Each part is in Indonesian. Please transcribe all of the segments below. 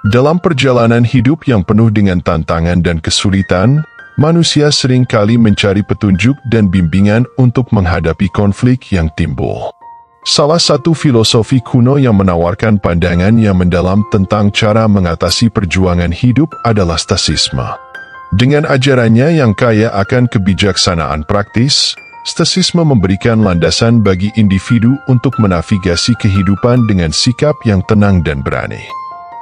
Dalam perjalanan hidup yang penuh dengan tantangan dan kesulitan, manusia seringkali mencari petunjuk dan bimbingan untuk menghadapi konflik yang timbul. Salah satu filosofi kuno yang menawarkan pandangan yang mendalam tentang cara mengatasi perjuangan hidup adalah Stoicisme. Dengan ajarannya yang kaya akan kebijaksanaan praktis, Stoicisme memberikan landasan bagi individu untuk menavigasi kehidupan dengan sikap yang tenang dan berani.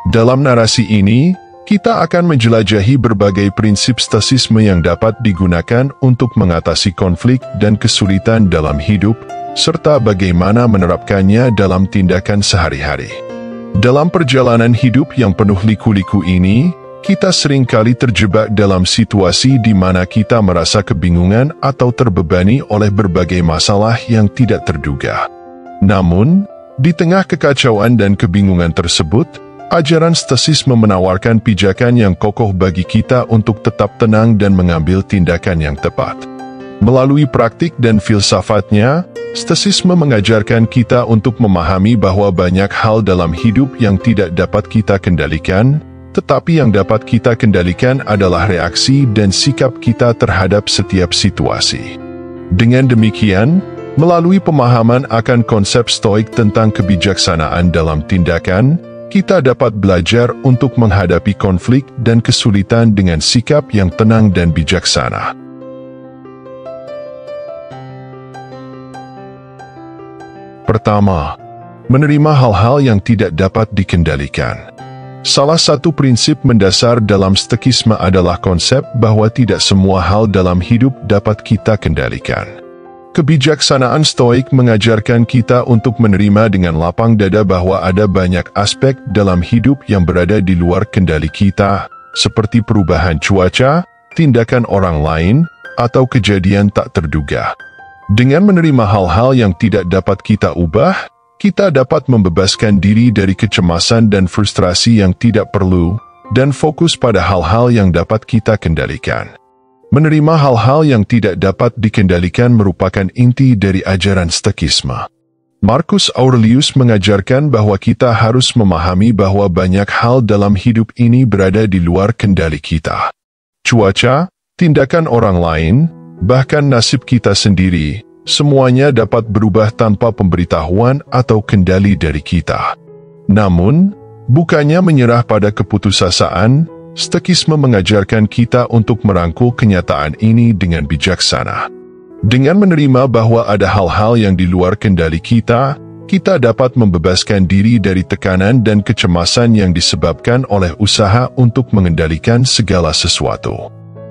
Dalam narasi ini, kita akan menjelajahi berbagai prinsip Stoicisme yang dapat digunakan untuk mengatasi konflik dan kesulitan dalam hidup, serta bagaimana menerapkannya dalam tindakan sehari-hari. Dalam perjalanan hidup yang penuh liku-liku ini, kita seringkali terjebak dalam situasi di mana kita merasa kebingungan atau terbebani oleh berbagai masalah yang tidak terduga. Namun, di tengah kekacauan dan kebingungan tersebut, ajaran Stoicisme menawarkan pijakan yang kokoh bagi kita untuk tetap tenang dan mengambil tindakan yang tepat. Melalui praktik dan filsafatnya, Stoicisme mengajarkan kita untuk memahami bahwa banyak hal dalam hidup yang tidak dapat kita kendalikan, tetapi yang dapat kita kendalikan adalah reaksi dan sikap kita terhadap setiap situasi. Dengan demikian, melalui pemahaman akan konsep Stoik tentang kebijaksanaan dalam tindakan, kita dapat belajar untuk menghadapi konflik dan kesulitan dengan sikap yang tenang dan bijaksana. Pertama, menerima hal-hal yang tidak dapat dikendalikan. Salah satu prinsip mendasar dalam Stoicisme adalah konsep bahwa tidak semua hal dalam hidup dapat kita kendalikan. Kebijaksanaan Stoik mengajarkan kita untuk menerima dengan lapang dada bahwa ada banyak aspek dalam hidup yang berada di luar kendali kita, seperti perubahan cuaca, tindakan orang lain, atau kejadian tak terduga. Dengan menerima hal-hal yang tidak dapat kita ubah, kita dapat membebaskan diri dari kecemasan dan frustrasi yang tidak perlu, dan fokus pada hal-hal yang dapat kita kendalikan. Menerima hal-hal yang tidak dapat dikendalikan merupakan inti dari ajaran Stoicisme. Marcus Aurelius mengajarkan bahwa kita harus memahami bahwa banyak hal dalam hidup ini berada di luar kendali kita. Cuaca, tindakan orang lain, bahkan nasib kita sendiri, semuanya dapat berubah tanpa pemberitahuan atau kendali dari kita. Namun, bukannya menyerah pada keputusasaan, Stoicisme mengajarkan kita untuk merangkul kenyataan ini dengan bijaksana. Dengan menerima bahwa ada hal-hal yang di luar kendali kita, kita dapat membebaskan diri dari tekanan dan kecemasan yang disebabkan oleh usaha untuk mengendalikan segala sesuatu.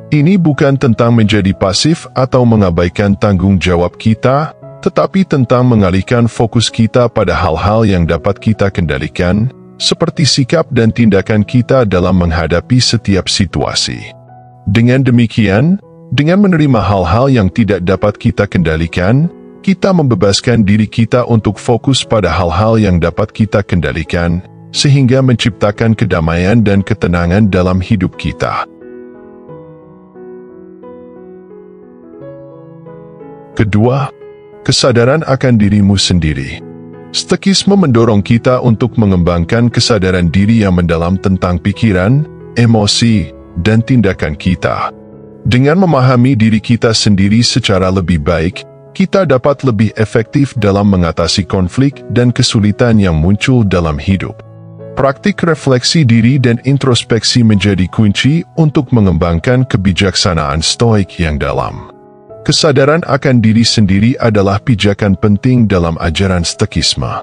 Ini bukan tentang menjadi pasif atau mengabaikan tanggung jawab kita, tetapi tentang mengalihkan fokus kita pada hal-hal yang dapat kita kendalikan, seperti sikap dan tindakan kita dalam menghadapi setiap situasi. Dengan demikian, dengan menerima hal-hal yang tidak dapat kita kendalikan, kita membebaskan diri kita untuk fokus pada hal-hal yang dapat kita kendalikan, sehingga menciptakan kedamaian dan ketenangan dalam hidup kita. Kedua, kesadaran akan dirimu sendiri. Stoicisme mendorong kita untuk mengembangkan kesadaran diri yang mendalam tentang pikiran, emosi, dan tindakan kita. Dengan memahami diri kita sendiri secara lebih baik, kita dapat lebih efektif dalam mengatasi konflik dan kesulitan yang muncul dalam hidup. Praktik refleksi diri dan introspeksi menjadi kunci untuk mengembangkan kebijaksanaan Stoik yang dalam. Kesadaran akan diri sendiri adalah pijakan penting dalam ajaran Stoicisme.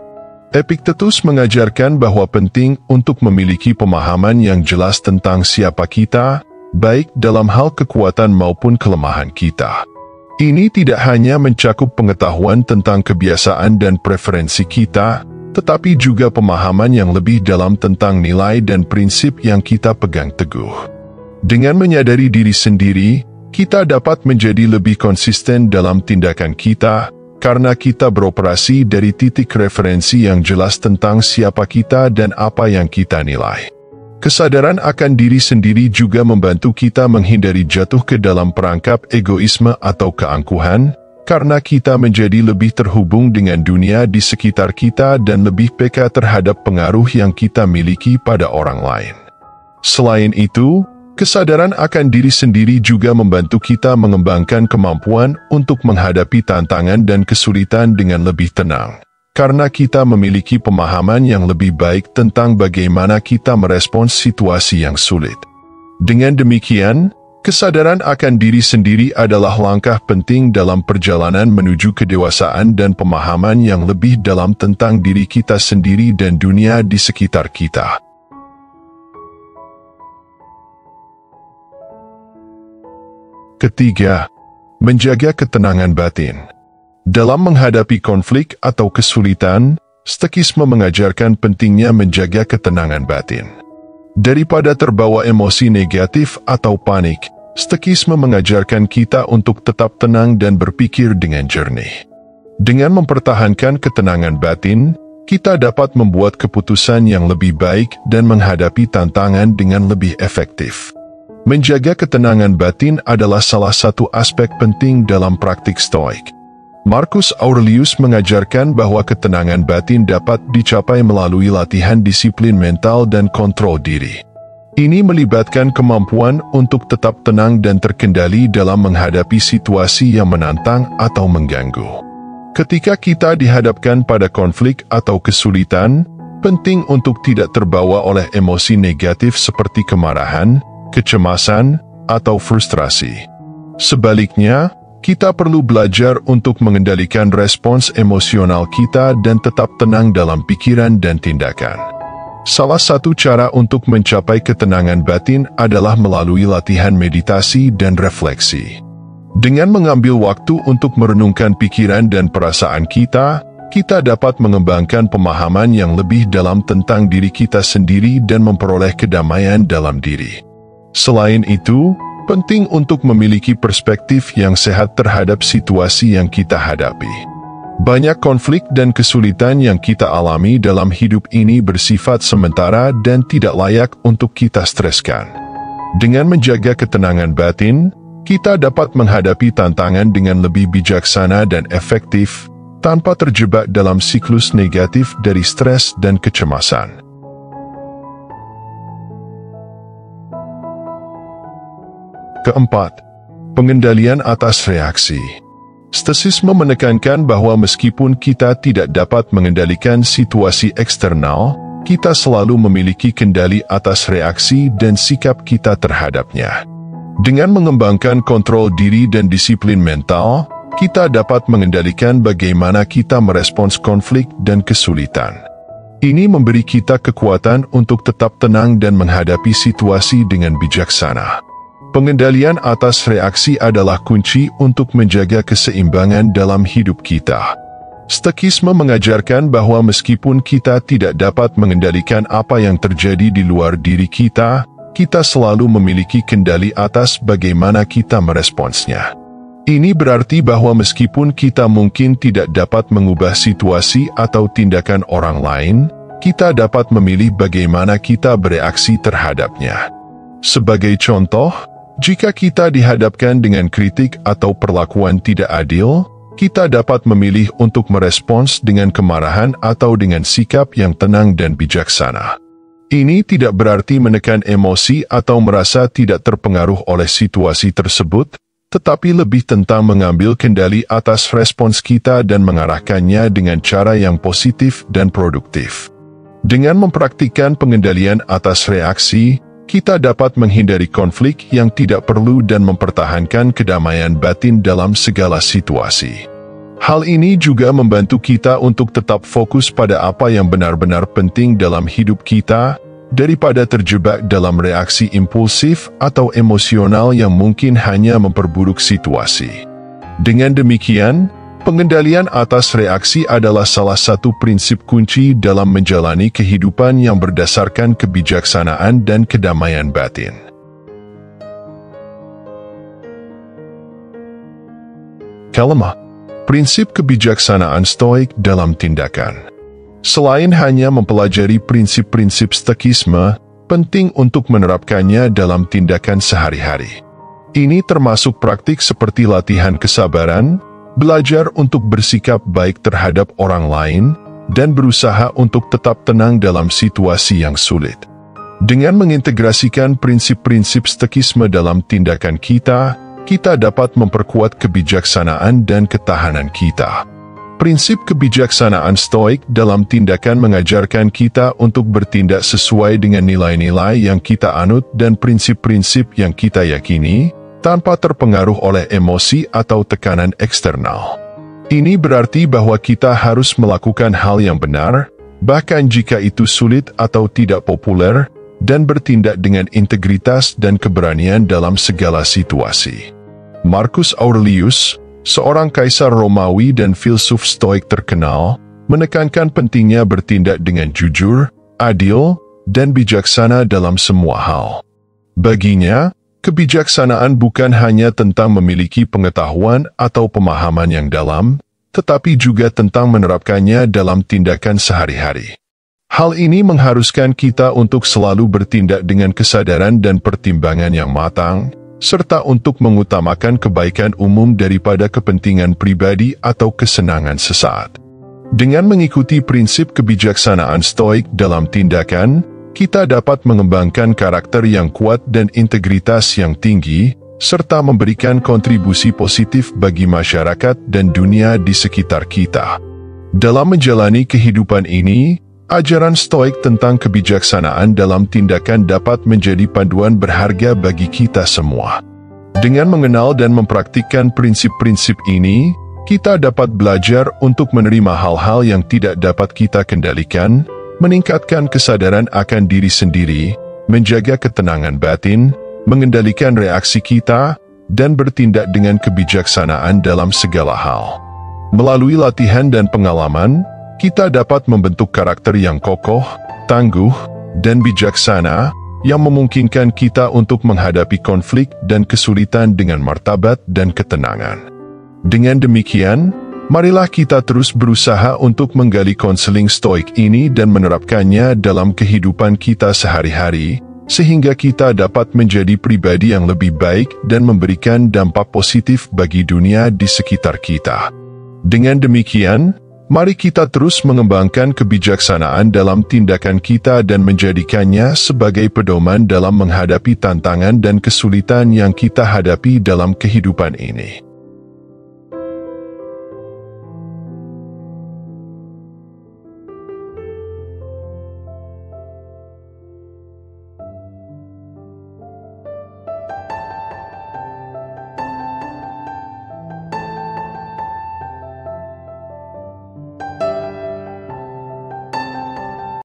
Epictetus mengajarkan bahwa penting untuk memiliki pemahaman yang jelas tentang siapa kita, baik dalam hal kekuatan maupun kelemahan kita. Ini tidak hanya mencakup pengetahuan tentang kebiasaan dan preferensi kita, tetapi juga pemahaman yang lebih dalam tentang nilai dan prinsip yang kita pegang teguh. Dengan menyadari diri sendiri, kita dapat menjadi lebih konsisten dalam tindakan kita, karena kita beroperasi dari titik referensi yang jelas tentang siapa kita dan apa yang kita nilai. Kesadaran akan diri sendiri juga membantu kita menghindari jatuh ke dalam perangkap egoisme atau keangkuhan, karena kita menjadi lebih terhubung dengan dunia di sekitar kita dan lebih peka terhadap pengaruh yang kita miliki pada orang lain. Selain itu, kesadaran akan diri sendiri juga membantu kita mengembangkan kemampuan untuk menghadapi tantangan dan kesulitan dengan lebih tenang, karena kita memiliki pemahaman yang lebih baik tentang bagaimana kita merespons situasi yang sulit. Dengan demikian, kesadaran akan diri sendiri adalah langkah penting dalam perjalanan menuju kedewasaan dan pemahaman yang lebih dalam tentang diri kita sendiri dan dunia di sekitar kita. Ketiga, menjaga ketenangan batin. Dalam menghadapi konflik atau kesulitan, Stoikisme mengajarkan pentingnya menjaga ketenangan batin. Daripada terbawa emosi negatif atau panik, Stoikisme mengajarkan kita untuk tetap tenang dan berpikir dengan jernih. Dengan mempertahankan ketenangan batin, kita dapat membuat keputusan yang lebih baik dan menghadapi tantangan dengan lebih efektif. Menjaga ketenangan batin adalah salah satu aspek penting dalam praktik Stoik. Marcus Aurelius mengajarkan bahwa ketenangan batin dapat dicapai melalui latihan disiplin mental dan kontrol diri. Ini melibatkan kemampuan untuk tetap tenang dan terkendali dalam menghadapi situasi yang menantang atau mengganggu. Ketika kita dihadapkan pada konflik atau kesulitan, penting untuk tidak terbawa oleh emosi negatif seperti kemarahan, kecemasan, atau frustrasi. Sebaliknya, kita perlu belajar untuk mengendalikan respons emosional kita dan tetap tenang dalam pikiran dan tindakan. Salah satu cara untuk mencapai ketenangan batin adalah melalui latihan meditasi dan refleksi. Dengan mengambil waktu untuk merenungkan pikiran dan perasaan kita, kita dapat mengembangkan pemahaman yang lebih dalam tentang diri kita sendiri dan memperoleh kedamaian dalam diri. Selain itu, penting untuk memiliki perspektif yang sehat terhadap situasi yang kita hadapi. Banyak konflik dan kesulitan yang kita alami dalam hidup ini bersifat sementara dan tidak layak untuk kita streskan. Dengan menjaga ketenangan batin, kita dapat menghadapi tantangan dengan lebih bijaksana dan efektif, tanpa terjebak dalam siklus negatif dari stres dan kecemasan. Keempat, pengendalian atas reaksi. Stoicisme menekankan bahwa meskipun kita tidak dapat mengendalikan situasi eksternal, kita selalu memiliki kendali atas reaksi dan sikap kita terhadapnya. Dengan mengembangkan kontrol diri dan disiplin mental, kita dapat mengendalikan bagaimana kita merespons konflik dan kesulitan. Ini memberi kita kekuatan untuk tetap tenang dan menghadapi situasi dengan bijaksana. Pengendalian atas reaksi adalah kunci untuk menjaga keseimbangan dalam hidup kita. Stoikisme mengajarkan bahwa meskipun kita tidak dapat mengendalikan apa yang terjadi di luar diri kita, kita selalu memiliki kendali atas bagaimana kita meresponsnya. Ini berarti bahwa meskipun kita mungkin tidak dapat mengubah situasi atau tindakan orang lain, kita dapat memilih bagaimana kita bereaksi terhadapnya. Sebagai contoh, jika kita dihadapkan dengan kritik atau perlakuan tidak adil, kita dapat memilih untuk merespons dengan kemarahan atau dengan sikap yang tenang dan bijaksana. Ini tidak berarti menekan emosi atau merasa tidak terpengaruh oleh situasi tersebut, tetapi lebih tentang mengambil kendali atas respons kita dan mengarahkannya dengan cara yang positif dan produktif. Dengan mempraktikkan pengendalian atas reaksi, kita dapat menghindari konflik yang tidak perlu dan mempertahankan kedamaian batin dalam segala situasi. Hal ini juga membantu kita untuk tetap fokus pada apa yang benar-benar penting dalam hidup kita, daripada terjebak dalam reaksi impulsif atau emosional yang mungkin hanya memperburuk situasi. Dengan demikian, pengendalian atas reaksi adalah salah satu prinsip kunci dalam menjalani kehidupan yang berdasarkan kebijaksanaan dan kedamaian batin. Kelima, prinsip kebijaksanaan Stoik dalam tindakan. Selain hanya mempelajari prinsip-prinsip Stoikisme, penting untuk menerapkannya dalam tindakan sehari-hari. Ini termasuk praktik seperti latihan kesabaran, belajar untuk bersikap baik terhadap orang lain, dan berusaha untuk tetap tenang dalam situasi yang sulit. Dengan mengintegrasikan prinsip-prinsip stoikisme dalam tindakan kita, kita dapat memperkuat kebijaksanaan dan ketahanan kita. Prinsip kebijaksanaan stoik dalam tindakan mengajarkan kita untuk bertindak sesuai dengan nilai-nilai yang kita anut dan prinsip-prinsip yang kita yakini, tanpa terpengaruh oleh emosi atau tekanan eksternal. Ini berarti bahwa kita harus melakukan hal yang benar, bahkan jika itu sulit atau tidak populer, dan bertindak dengan integritas dan keberanian dalam segala situasi. Marcus Aurelius, seorang kaisar Romawi dan filsuf stoik terkenal, menekankan pentingnya bertindak dengan jujur, adil, dan bijaksana dalam semua hal. Baginya, kebijaksanaan bukan hanya tentang memiliki pengetahuan atau pemahaman yang dalam, tetapi juga tentang menerapkannya dalam tindakan sehari-hari. Hal ini mengharuskan kita untuk selalu bertindak dengan kesadaran dan pertimbangan yang matang, serta untuk mengutamakan kebaikan umum daripada kepentingan pribadi atau kesenangan sesaat. Dengan mengikuti prinsip kebijaksanaan stoik dalam tindakan, kita dapat mengembangkan karakter yang kuat dan integritas yang tinggi, serta memberikan kontribusi positif bagi masyarakat dan dunia di sekitar kita. Dalam menjalani kehidupan ini, ajaran stoik tentang kebijaksanaan dalam tindakan dapat menjadi panduan berharga bagi kita semua. Dengan mengenal dan mempraktikkan prinsip-prinsip ini, kita dapat belajar untuk menerima hal-hal yang tidak dapat kita kendalikan, meningkatkan kesadaran akan diri sendiri, menjaga ketenangan batin, mengendalikan reaksi kita, dan bertindak dengan kebijaksanaan dalam segala hal. Melalui latihan dan pengalaman, kita dapat membentuk karakter yang kokoh, tangguh, dan bijaksana, yang memungkinkan kita untuk menghadapi konflik dan kesulitan dengan martabat dan ketenangan. Dengan demikian, marilah kita terus berusaha untuk menggali konseling stoik ini dan menerapkannya dalam kehidupan kita sehari-hari, sehingga kita dapat menjadi pribadi yang lebih baik dan memberikan dampak positif bagi dunia di sekitar kita. Dengan demikian, mari kita terus mengembangkan kebijaksanaan dalam tindakan kita dan menjadikannya sebagai pedoman dalam menghadapi tantangan dan kesulitan yang kita hadapi dalam kehidupan ini.